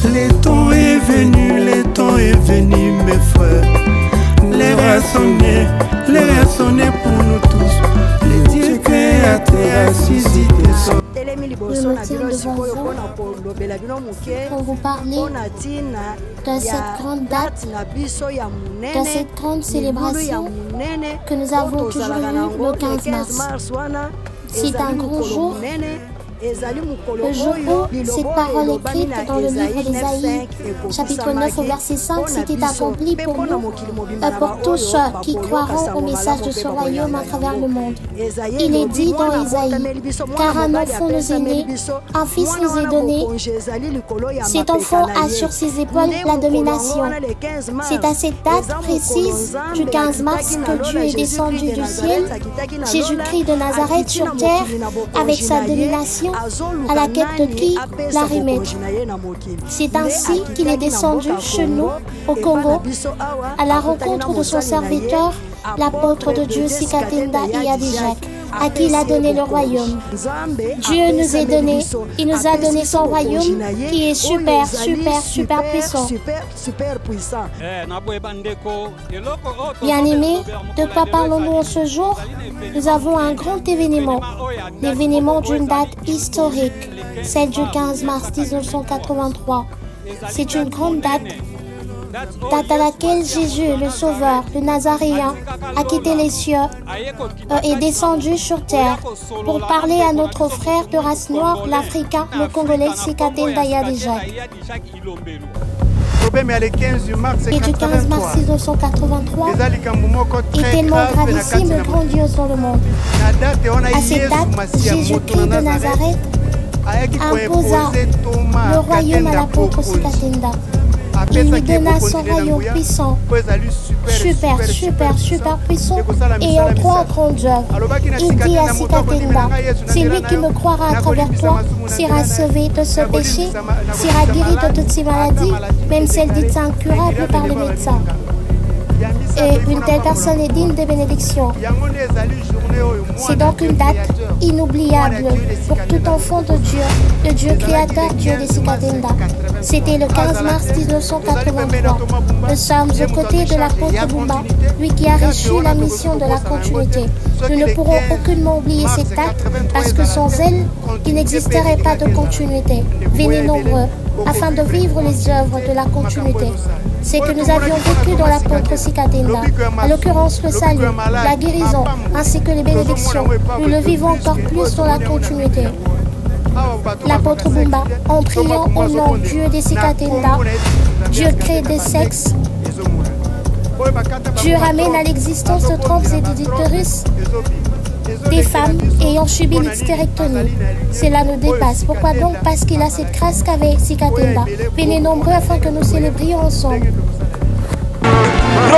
Le temps est venu mes frères. L'heure a sonné pour nous tous. Le Dieu créateur a suscité son. Je me tiens devant vous pour vous parler de cette grande date, de cette grande célébration que nous avons toujours eue le 15 mars. C'est un grand jour, le jour où cette parole écrite dans le livre d'Ésaïe, chapitre 9 au verset 5, s'était accomplie pour nous, pour tous qui croiront au message de ce royaume à travers le monde. Il est dit dans Ésaïe, car un enfant nous est né, un fils nous est donné, cet enfant a sur ses épaules la domination. C'est à cette date précise du 15 mars que Dieu est descendu du ciel, Jésus-Christ de Nazareth sur terre, avec sa domination, à la quête de qui la remettre. C'est ainsi qu'il est descendu chez nous, au Congo, à la rencontre de son serviteur, l'apôtre de Dieu Sikatenda Iyadijak, à qui il a donné le royaume. Dieu nous a donné, il nous a donné son royaume qui est super puissant. Bien-aimés, de quoi parlons-nous en ce jour? Nous avons un grand événement, l'événement d'une date historique, celle du 15 mars 1983. C'est une grande date à laquelle Jésus, le Sauveur, le Nazaréen, a quitté les cieux et est descendu sur terre pour parler à notre frère de race noire, l'Africain, le Congolais Sikatenda Iyadijak. Et du 15 mars 1983 est tellement gravissime et grandiose dans le monde. À cette date, Jésus-Christ de Nazareth imposa le royaume à l'apôtre Sikatenda. Il lui donna son royaume puissant, super puissant et en 3 grandes œuvres. Il dit à Sikatenda, c'est lui qui me croira à travers toi, sera sauvé de ce péché, sera guéri de toutes ses maladies, même celles dites incurables par les médecins. Et une telle personne est digne de bénédiction. C'est donc une date inoubliable pour tout enfant de Dieu, le Dieu créateur, Dieu de Sikatenda. C'était le 15 mars 1983. Nous sommes aux côtés de l'apôtre Bumba, lui qui a reçu la mission de la continuité. Nous ne pourrons aucunement oublier cette date parce que sans elle, il n'existerait pas de continuité. Venez nombreux afin de vivre les œuvres de la continuité. C'est que nous avions vécu dans l'apôtre Sikatenda, à l'occurrence le salut, la guérison, ainsi que les bénédictions. Nous le vivons encore plus dans la continuité. L'apôtre Bumba, en priant au nom Dieu des Sikatenda, Dieu crée des sexes, Dieu ramène à l'existence de trompes et d'utérus des femmes ayant subi l'hystérectomie. Cela nous dépasse. Pourquoi donc? Parce qu'il a cette grâce qu'avait Sikatenda. Venez nombreux afin que nous célébrions ensemble. Oh,